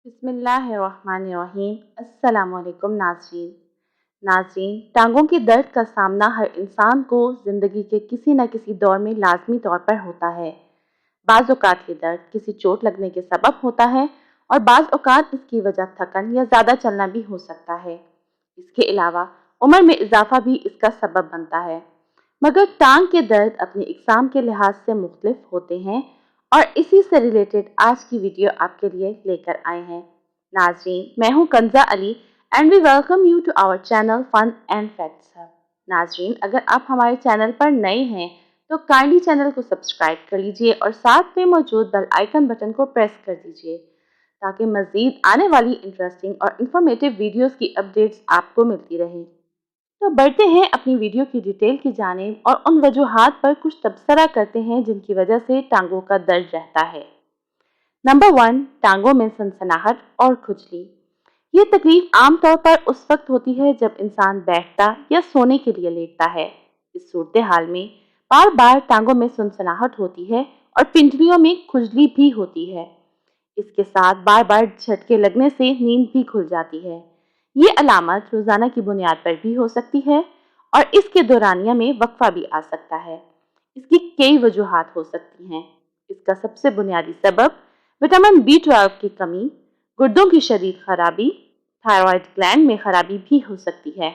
बिस्मिल्लाहिर्रहमानिर्रहीम। अस्सलाम वालेकुम नाज़रीन, टांगों के दर्द का सामना हर इंसान को ज़िंदगी के किसी न किसी दौर में लाजमी तौर पर होता है। बाज़ औक़ात ये दर्द किसी चोट लगने के सबब होता है और बाज़ औक़ात इसकी वजह थकन या ज़्यादा चलना भी हो सकता है। इसके अलावा उम्र में इजाफा भी इसका सबब बनता है। मगर टांग के दर्द अपनी इक़साम के लिहाज से मुख्तलिफ होते हैं और इसी से रिलेटेड आज की वीडियो आपके लिए लेकर आए हैं। नाज़रीन, मैं हूं Kanza Ali and we welcome you to our channel fun and facts hub. नाज़रीन, अगर आप हमारे चैनल पर नए हैं तो काइंडली चैनल को सब्सक्राइब कर लीजिए और साथ में मौजूद बेल आइकन बटन को प्रेस कर दीजिए ताकि मज़ीद आने वाली इंटरेस्टिंग और इंफॉर्मेटिव वीडियोस की अपडेट्स आपको मिलती रहें। तो बढ़ते हैं अपनी वीडियो की डिटेल की जानिब और उन वजूहात पर कुछ तबसरा करते हैं जिनकी वजह से टांगों का दर्द रहता है। नंबर 1, टांगों में सनसनाहट और खुजली। ये तकलीफ आमतौर पर उस वक्त होती है जब इंसान बैठता या सोने के लिए लेटता है। इस सूरत हाल में बार बार टांगों में सनसनाहट होती है और पिंजलियों में खुजली भी होती है। इसके साथ बार बार झटके लगने से नींद भी खुल जाती है। ये अलामत रोज़ाना की बुनियाद पर भी हो सकती है और इसके दौरानिया में वक्फा भी आ सकता है। इसकी कई वजूहात हो सकती हैं। इसका सबसे बुनियादी सबब विटामिन B12 की कमी, गुर्दों की शदीद खराबी, थायराइड ग्लैंड में खराबी भी हो सकती है।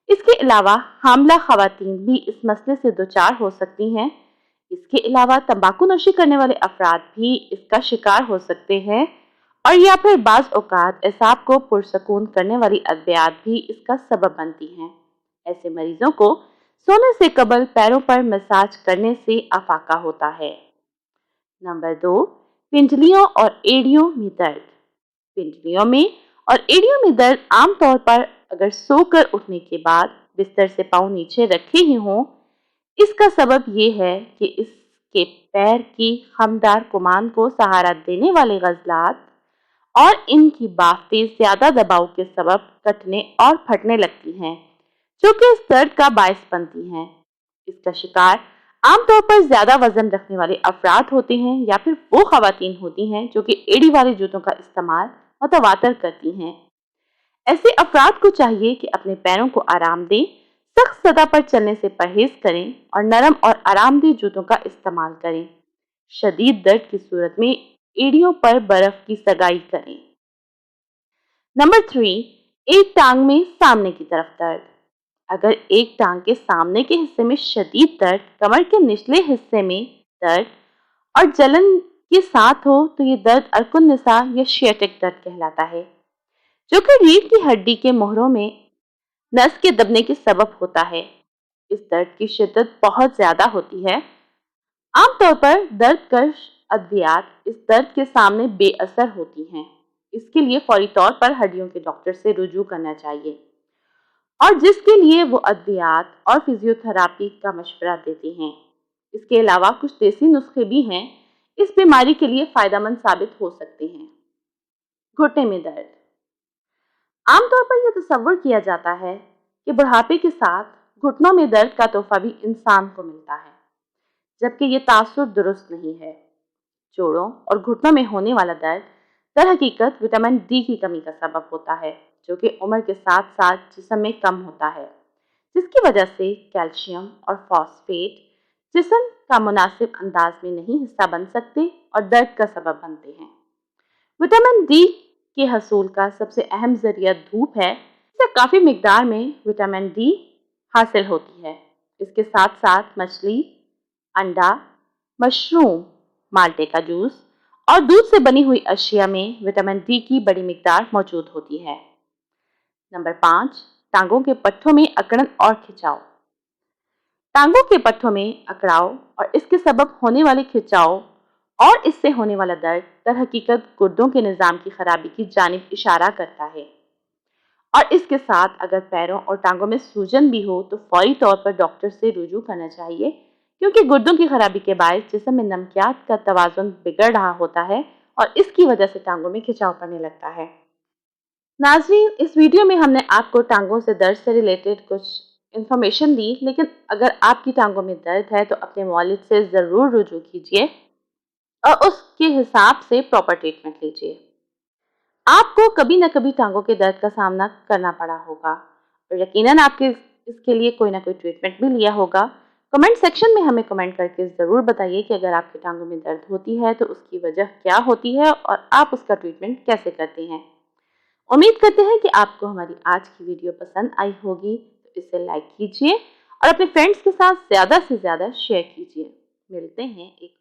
इसके अलावा हामला खवातीन भी इस मसले से दोचार हो सकती हैं। इसके अलावा तंबाकू नोशी करने वाले अफराद भी इसका शिकार हो सकते हैं और या फिर बाज़ औक़ात एसाब को पुरसकून करने वाली अद्वियात भी इसका सबब बनती हैं। ऐसे मरीजों को सोने से कबल पैरों पर मसाज करने से अफाका होता है। नंबर 2, पिंजलियों और एड़ियों में दर्द। पिंजलियों में और एड़ियों में दर्द आमतौर पर अगर सोकर उठने के बाद बिस्तर से पाँव नीचे रखे ही हों। इसका सबब ये है कि इसके पैर की खमदार कुमान को सहारा देने वाले गज़लात और इनकी बाफ्तें ज़्यादा दबाव के सबब कटने और फटने लगती हैं, जो कि इस दर्द का बायस बनती हैं। इसका शिकार आमतौर पर ज़्यादा वजन रखने वाले अफराद होते हैं या फिर वो खवातीन होती हैं जो कि एड़ी वाले जूतों का इस्तेमाल मुतवातर करती हैं। ऐसे अफराद को चाहिए कि अपने पैरों को आराम दें, सख्त सतह पर चलने से परहेज करें और नरम और आरामदेह जूतों का इस्तेमाल करें। शदीद दर्द की सूरत में एड़ियों पर बर्फ की सगाई करें। नंबर 3, एक टांग में सामने की तरफ दर्द। अगर एक टांग के सामने के हिस्से में शदीद दर्द, कमर के निचले हिस्से में दर्द और जलन के साथ हो तो ये दर्द अर्कुन निसा या शियाटिक दर्द कहलाता है, जो कि रीढ़ की हड्डी के मोहरों में नस के दबने के सबब होता है। इस दर्द की शिद्दत बहुत ज्यादा होती है। आमतौर पर दर्दकश अद्वियात इस दर्द के सामने बेअसर होती हैं। इसके लिए फौरी तौर पर हड्डियों के डॉक्टर से रुजू करना चाहिए और जिसके लिए वो अद्वियात और फिजियोथेरापी का मशवरा देते हैं। इसके अलावा कुछ देसी नुस्खे भी हैं, इस बीमारी के लिए फायदेमंद साबित हो सकते हैं। घुटने में दर्द। आमतौर पर यह तसव्वुर किया जाता है कि बुढ़ापे के साथ घुटनों में दर्द का तोहफा भी इंसान को मिलता है, जबकि ये तासुर दुरुस्त नहीं है। जोड़ों और घुटनों में होने वाला दर्द दर हकीकत विटामिन D की कमी का सबब होता है, जो कि उम्र के साथ साथ जिस्म में कम होता है, जिसकी वजह से कैल्शियम और फॉस्फेट जिस्म का मुनासिब अंदाज में नहीं हिस्सा बन सकते और दर्द का सबब बनते हैं। विटामिन D के हसूल का सबसे अहम जरिया धूप है। इससे काफ़ी मिकदार में विटामिन D हासिल होती है। इसके साथ साथ मछली, अंडा, मशरूम, माल्टे का जूस और दूध से बनी हुई अशिया में विटामिन D की बड़ी मिकदार मौजूद होती है। नंबर 5, टांगों के पट्टों में अकड़न और खिंचाव। टांगों के पट्टों में अकड़ाव और इसके सबब होने वाले खिंचाव और इससे होने वाला दर्द दर हकीकत गुर्दों के निज़ाम की खराबी की जानिब इशारा करता है और इसके साथ अगर पैरों और टांगों में सूजन भी हो तो फौरी तौर पर डॉक्टर से रुजू करना चाहिए, क्योंकि गुर्दों की खराबी के बायस जिस्म में नमकियात का तवाज़ुन बिगड़ रहा होता है और इसकी वजह से टांगों में खिंचाव पड़ने लगता है। नाज़रीन, इस वीडियो में हमने आपको टांगों से दर्द से रिलेटेड कुछ इन्फॉर्मेशन दी, लेकिन अगर आपकी टांगों में दर्द है तो अपने मौलिद से ज़रूर रुजू कीजिए और उसके हिसाब से प्रॉपर ट्रीटमेंट लीजिए। آپ کو کبھی نہ کبھی ٹانگوں کے درد کا سامنا کرنا پڑا ہوگا اور یقیناً آپ کے اس کے لیے کوئی نہ کوئی ٹریٹمنٹ بھی لیا ہوگا۔ کمنٹ سیکشن میں ہمیں کمنٹ کر کے ضرور بتائیے کہ اگر آپ کے ٹانگوں میں درد ہوتی ہے تو اس کی وجہ کیا ہوتی ہے اور آپ اس کا ٹریٹمنٹ کیسے کرتے ہیں۔ امید کرتے ہیں کہ آپ کو ہماری آج کی ویڈیو پسند آئی ہوگی، تو اسے لائک کیجیے اور اپنے فرینڈس کے ساتھ زیادہ سے زیادہ شیئر کیجیے۔ ملتے ہیں ایک